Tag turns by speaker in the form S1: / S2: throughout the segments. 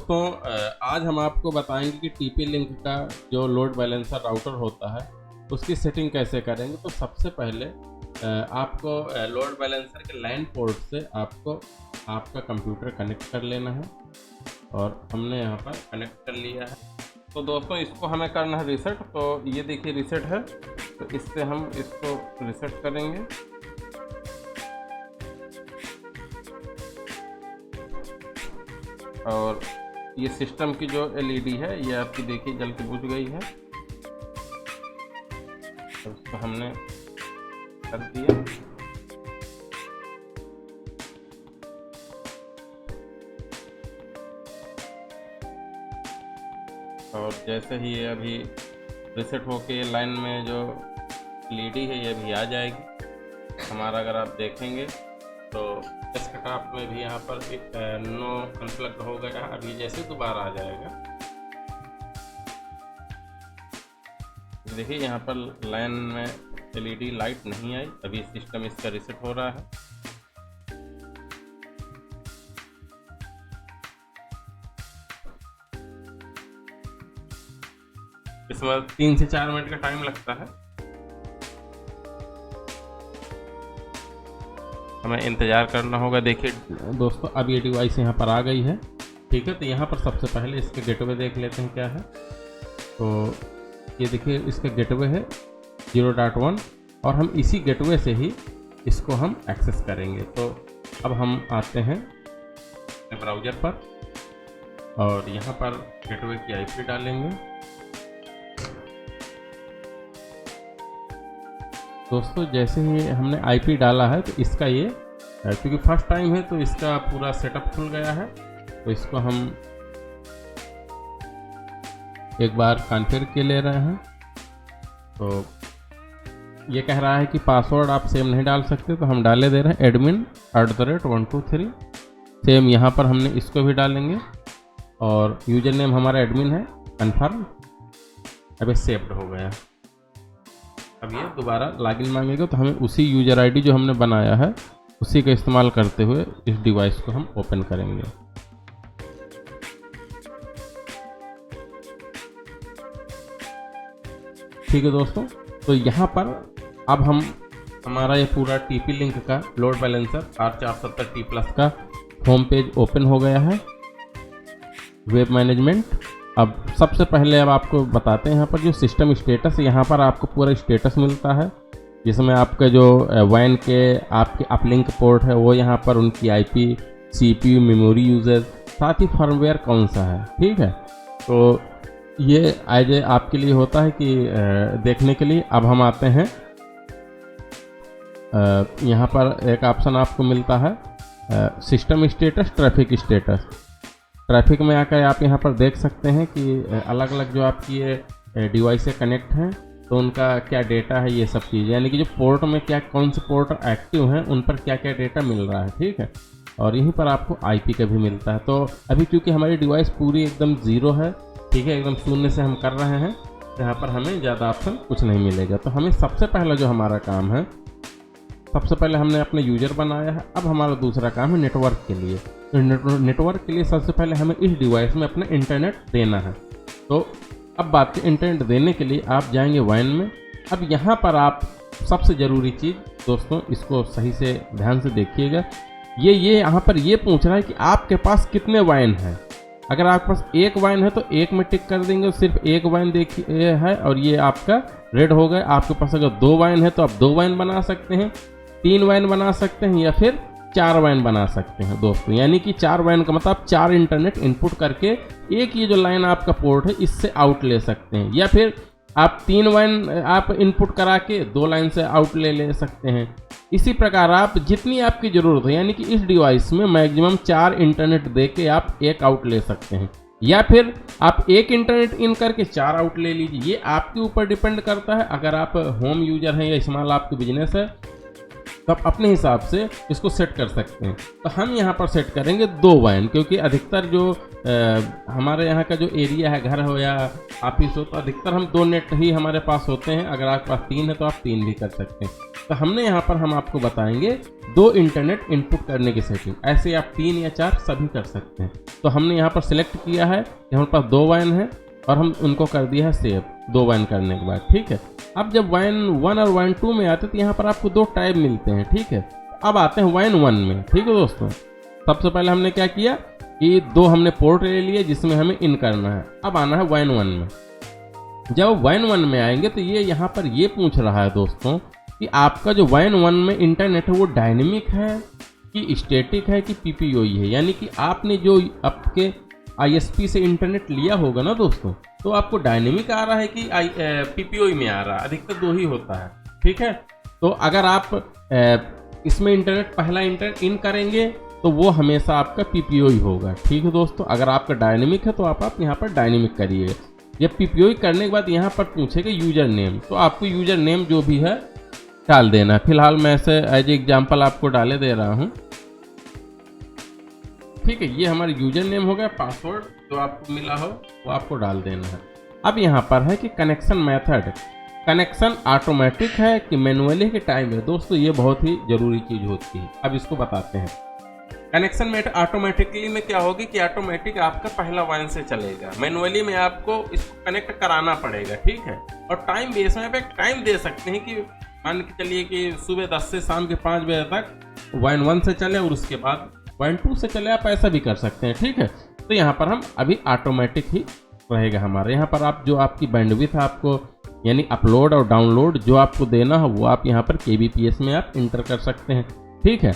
S1: दोस्तों आज हम आपको बताएंगे कि टीपी लिंक का जो लोड बैलेंसर राउटर होता है उसकी सेटिंग कैसे करेंगे। तो सबसे पहले आपको लोड बैलेंसर के लाइन पोर्ट से आपको आपका कंप्यूटर कनेक्ट कर लेना है और हमने यहाँ पर कनेक्ट कर लिया है। तो दोस्तों इसको हमें करना है रीसेट। तो ये देखिए रीसेट है, तो इससे हम इसको रीसेट करेंगे। और ये सिस्टम की जो एलईडी है ये आपकी देखिए जल के बुझ गई है, तो उसको हमने कर दिया। और जैसे ही ये अभी रीसेट होके लाइन में जो एलईडी है ये भी आ जाएगी हमारा। अगर आप देखेंगे तो डेस्कटॉप में भी यहाँ पर एक नो अनप्लग्ड हो गया, अभी जैसे दोबारा आ जाएगा। देखिए यहाँ पर लाइन में एलईडी लाइट नहीं आई, अभी सिस्टम इसका रीसेट हो रहा है। इसमें 3 से 4 मिनट का टाइम लगता है, हमें इंतज़ार करना होगा। देखिए दोस्तों अब ये डिवाइस यहाँ पर आ गई है, ठीक है। तो यहाँ पर सबसे पहले इसके गेटवे देख लेते हैं क्या है। तो ये देखिए इसका गेटवे है 0.1 और हम इसी गेटवे से ही इसको हम एक्सेस करेंगे। तो अब हम आते हैं ब्राउज़र पर और यहाँ पर गेटवे की आईपी डालेंगे। दोस्तों जैसे ही हमने आईपी डाला है तो इसका ये क्योंकि फर्स्ट टाइम है तो इसका पूरा सेटअप खुल गया है। तो इसको हम एक बार कॉन्फ़िगर के ले रहे हैं। तो ये कह रहा है कि पासवर्ड आप सेम नहीं डाल सकते, तो हम डाले दे रहे हैं admin@123। सेम यहाँ पर हमने इसको भी डालेंगे और यूजर नेम हमारा एडमिन है, कन्फर्म। अब ये सेव्ड हो गया। अब ये दोबारा लॉगिन मांगेगा तो हमें उसी यूजर आईडी जो हमने बनाया है उसी का इस्तेमाल करते हुए इस डिवाइस को हम ओपन करेंगे। ठीक है दोस्तों, तो यहाँ पर अब हमारा ये पूरा टीपी लिंक का लोड बैलेंसर R470T+ का होम पेज ओपन हो गया है, वेब मैनेजमेंट। अब सबसे पहले अब आपको बताते हैं यहाँ पर जो सिस्टम स्टेटस है, यहाँ पर आपको पूरा स्टेटस मिलता है जिसमें आपका जो वैन के आपके अपलिंक पोर्ट है वो यहाँ पर उनकी आईपी, सीपीयू, मेमोरी यूजर, साथ ही फर्मवेयर कौन सा है, ठीक है। तो ये एज आपके लिए होता है कि देखने के लिए। अब हम आते हैं यहाँ पर एक ऑप्शन आपको मिलता है system status, traffic status. Traffic में आकर आप यहाँ पर देख सकते हैं कि अलग अलग जो आपकी ये डिवाइस से कनेक्ट हैं तो उनका क्या डेटा है, ये सब चीज़, यानी कि जो पोर्ट में क्या कौन से पोर्ट एक्टिव हैं उन पर क्या क्या डेटा मिल रहा है, ठीक है। और यहीं पर आपको आईपी का भी मिलता है। तो अभी क्योंकि हमारी डिवाइस पूरी एकदम ज़ीरो है, ठीक है, एकदम शून्य से हम कर रहे हैं, यहाँ पर हमें ज़्यादा ऑप्शन कुछ नहीं मिलेगा। तो हमें सबसे पहला जो हमारा काम है, सबसे पहले हमने अपना यूजर बनाया है। अब हमारा दूसरा काम है नेटवर्क के लिए। तो नेटवर्क के लिए सबसे पहले हमें इस डिवाइस में अपना इंटरनेट देना है। तो अब बात की इंटरनेट देने के लिए आप जाएंगे वैन में। अब यहाँ पर आप सबसे ज़रूरी चीज़ दोस्तों, इसको सही से ध्यान से देखिएगा, ये यहाँ पर ये पूछ रहा है कि आपके पास कितने वैन हैं। अगर आपके पास एक वैन है तो एक में टिक कर देंगे, सिर्फ एक वैन देखिए है और ये आपका रेड हो गया। आपके पास अगर 2 वैन है तो आप 2 वैन बना सकते हैं, 3 वैन बना सकते हैं या फिर 4 वैन बना सकते हैं दोस्तों। यानी कि 4 वैन का मतलब 4 इंटरनेट इनपुट करके एक ये जो लाइन आपका पोर्ट है इससे आउट ले सकते हैं, या फिर आप 3 वैन आप इनपुट करा के 2 लाइन से आउट ले सकते हैं। इसी प्रकार आप जितनी आपकी ज़रूरत है, यानी कि इस डिवाइस में मैक्सिमम 4 इंटरनेट दे के आप एक आउट ले सकते हैं, या फिर आप एक इंटरनेट इन करके 4 आउट ले लीजिए। ये आपके ऊपर डिपेंड करता है। अगर आप होम यूजर हैं या स्मॉल आपकी बिजनेस है तो आप अपने हिसाब से इसको सेट कर सकते हैं। तो हम यहाँ पर सेट करेंगे 2 वैन, क्योंकि अधिकतर जो हमारे यहाँ का जो एरिया है, घर हो या ऑफिस हो, तो अधिकतर हम 2 नेट ही हमारे पास होते हैं। अगर आपके पास 3 है तो आप 3 भी कर सकते हैं। तो हमने यहाँ पर हम आपको बताएंगे 2 इंटरनेट इनपुट करने की सेटिंग। ऐसे आप 3 या 4 सभी कर सकते हैं। तो हमने यहाँ पर सिलेक्ट किया है कि हमारे पास 2 WAN है और हम उनको कर दिया है सेव 2 WAN करने के बाद, ठीक है। अब जब WAN 1 और WAN 2 में आते तो यहाँ पर आपको 2 टाइप मिलते हैं, ठीक है। अब आते हैं WAN 1 में, ठीक है दोस्तों। सबसे पहले हमने क्या किया कि 2 हमने पोर्ट ले लिए जिसमें हमें इन करना है। अब आना है WAN 1 में। जब WAN 1 में आएंगे तो ये यहाँ पर ये पूछ रहा है दोस्तों कि आपका जो WAN 1 में इंटरनेट है वो डायनेमिक है कि स्टैटिक है कि PPOE है, यानी कि आपने जो आपके ISP से इंटरनेट लिया होगा ना दोस्तों, तो आपको डायनेमिक आ रहा है कि PPOE में आ रहा है। अधिकतर 2 ही होता है, ठीक है। तो अगर आप इसमें इंटरनेट पहला इंटरनेट इन करेंगे तो वो हमेशा आपका PPOE होगा, ठीक है दोस्तों। अगर आपका डायनेमिक है तो आप यहाँ पर डायनेमिक करिएगा। जब PPOE करने के बाद यहाँ पर पूछेगा यूजर नेम, तो आपको यूजर नेम जो भी है डाल देना है। फिलहाल मैं ऐसे एज एग्जाम्पल आपको डाले दे रहा हूँ, ठीक है। ये हमारा यूजर नेम हो गया। पासवर्ड जो आपको मिला हो वो आपको डाल देना है। अब यहाँ पर है कि कनेक्शन मेथड, कनेक्शन ऑटोमेटिक है कि मैनुअली के टाइम है। दोस्तों ये बहुत ही जरूरी चीज होती है। अब इसको बताते हैं। कनेक्शन मेथड ऑटोमेटिकली में क्या होगी कि ऑटोमेटिक आपका पहला WAN से चलेगा, मैनुअली में आपको इसको कनेक्ट कराना पड़ेगा, ठीक है। और टाइम बेस में आप एक टाइम दे सकते हैं कि मान के चलिए कि सुबह 10 से शाम के 5 बजे तक WAN 1 से चले और उसके बाद WAN 2 से चले, आप ऐसा भी कर सकते हैं, ठीक है। तो यहाँ पर हम अभी ऑटोमेटिक ही रहेगा हमारा। यहाँ पर आप जो आपकी बैंडविड्थ आपको यानी अपलोड और डाउनलोड जो आपको देना है वो आप यहाँ पर kbps में आप इंटर कर सकते हैं, ठीक है।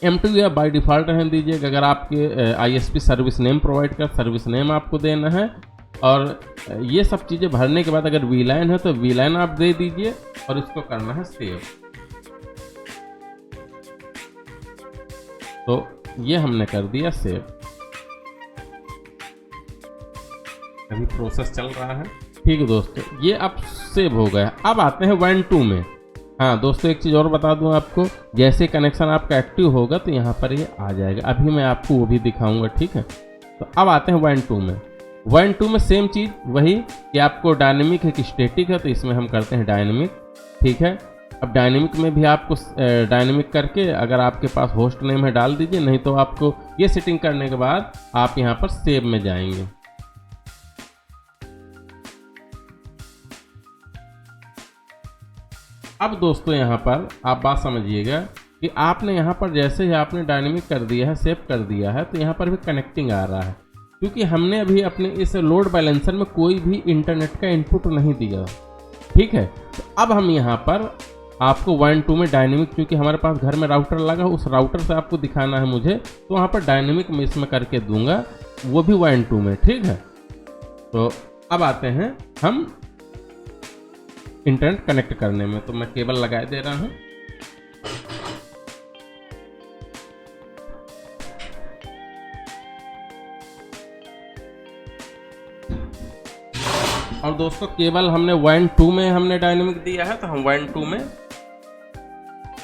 S1: M2 या बाय डिफ़ॉल्ट रहने दीजिएगा। अगर आपके ISP सर्विस नेम प्रोवाइड कर, सर्विस नेम आपको देना है। और ये सब चीज़ें भरने के बाद अगर VLAN है तो VLAN आप दे दीजिए और इसको करना है सेव। तो ये हमने कर दिया सेव। अभी प्रोसेस चल रहा है, ठीक है दोस्तों। ये अब सेव हो गया। अब आते हैं WAN 2 में। हाँ दोस्तों एक चीज़ और बता दूं आपको, जैसे कनेक्शन आपका एक्टिव होगा तो यहाँ पर ये आ जाएगा। अभी मैं आपको वो भी दिखाऊंगा, ठीक है। तो अब आते हैं WAN 2 में। WAN 2 में सेम चीज़ वही कि आपको डायनेमिक है कि स्टैटिक है, तो इसमें हम करते हैं डायनेमिक, ठीक है। अब डायनेमिक में भी आपको डायनेमिक करके अगर आपके पास होस्ट नेम है डाल दीजिए, नहीं तो आपको ये सेटिंग करने के बाद आप यहाँ पर सेव में जाएंगे। अब दोस्तों यहाँ पर आप बात समझिएगा कि आपने यहाँ पर जैसे ही आपने डायनेमिक कर दिया है, सेव कर दिया है, तो यहाँ पर भी कनेक्टिंग आ रहा है, क्योंकि हमने अभी अपने इस लोड बैलेंसर में कोई भी इंटरनेट का इनपुट नहीं दिया, ठीक है। तो अब हम यहाँ पर आपको WAN 2 में डायनेमिक, क्योंकि हमारे पास घर में राउटर लगा, उस राउटर से आपको दिखाना है मुझे, तो वहाँ पर डायनेमिक में इसमें करके दूंगा, वो भी WAN 2 में, ठीक है। तो अब आते हैं हम इंटरनेट कनेक्ट करने में। तो मैं केबल लगा दे रहा हूँ। और दोस्तों केबल हमने WAN 2 में हमने डायनेमिक दिया है, तो हम WAN 2 में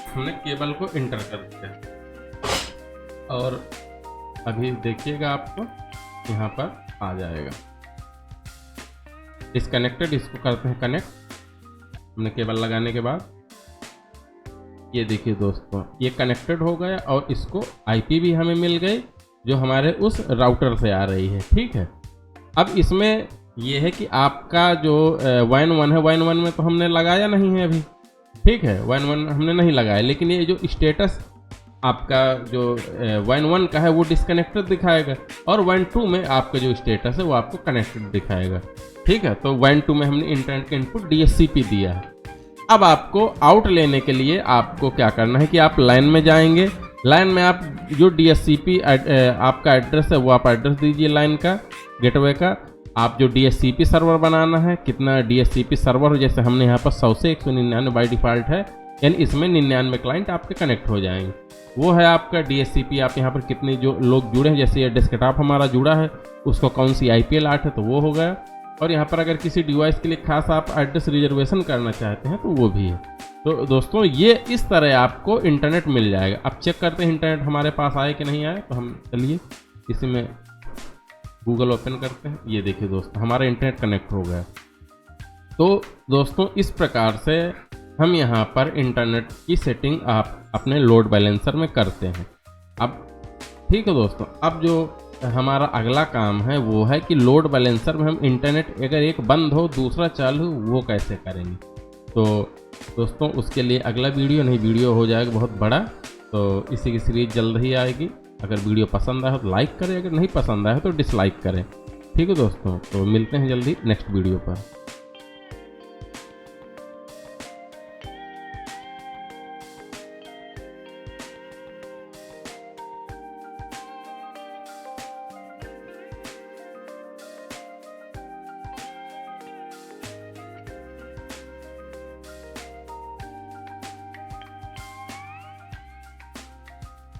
S1: हमने केबल को इंटर कर दिया। और अभी देखिएगा आपको यहाँ पर आ जाएगा डिस्कनेक्टेड। इसको करते हैं कनेक्ट हमने केबल लगाने के बाद। ये देखिए दोस्तों ये कनेक्टेड हो गया और इसको IP भी हमें मिल गई जो हमारे उस राउटर से आ रही है, ठीक है। अब इसमें यह है कि आपका जो WAN 1 है, WAN 1 में तो हमने लगाया नहीं है अभी, ठीक है। WAN 1 हमने नहीं लगाया, लेकिन ये जो स्टेटस आपका जो WAN 1 का है वो डिस्कनेक्टेड दिखाएगा और WAN 2 में आपका जो स्टेटस है वो आपको कनेक्टेड दिखाएगा, ठीक है। तो WAN 2 में हमने इंटरनेट का इनपुट DHCP दिया है। अब आपको आउट लेने के लिए आपको क्या करना है कि आप लाइन में जाएंगे। लाइन में आप जो DHCP आपका एड्रेस है वो आप एड्रेस दीजिए लाइन का, गेटवे का। आप जो DHCP सर्वर बनाना है, कितना DHCP सर्वर हो, जैसे हमने यहाँ पर 100 से 199 बाई डिफ़ॉल्ट है, यानी इसमें 99 क्लाइंट आपके कनेक्ट हो जाएंगे। वो है आपका DHCP। आप यहाँ पर कितने जो लोग जुड़े हैं, जैसे ये डेस्कटॉप हमारा जुड़ा है उसको कौन सी IP अलॉट है, तो वो हो गया। और यहाँ पर अगर किसी डिवाइस के लिए खास आप एड्रेस रिजर्वेशन करना चाहते हैं तो वो भी है। तो दोस्तों ये इस तरह आपको इंटरनेट मिल जाएगा। अब चेक करते हैं इंटरनेट हमारे पास आए कि नहीं आए। तो हम चलिए इसी में गूगल ओपन करते हैं। ये देखिए दोस्तों हमारा इंटरनेट कनेक्ट हो गया। तो दोस्तों इस प्रकार से हम यहाँ पर इंटरनेट की सेटिंग आप अपने लोड बैलेंसर में करते हैं। अब ठीक है दोस्तों, अब जो हमारा अगला काम है वो है कि लोड बैलेंसर में हम इंटरनेट अगर एक बंद हो दूसरा चालू वो कैसे करेंगे। तो दोस्तों उसके लिए अगला वीडियो नहीं वीडियो हो जाएगा बहुत बड़ा, तो इसी की सीरीज जल्द ही आएगी। अगर वीडियो पसंद आए तो लाइक करें, अगर नहीं पसंद आए तो डिसलाइक करें। ठीक है दोस्तों, तो मिलते हैं जल्दी नेक्स्ट वीडियो पर।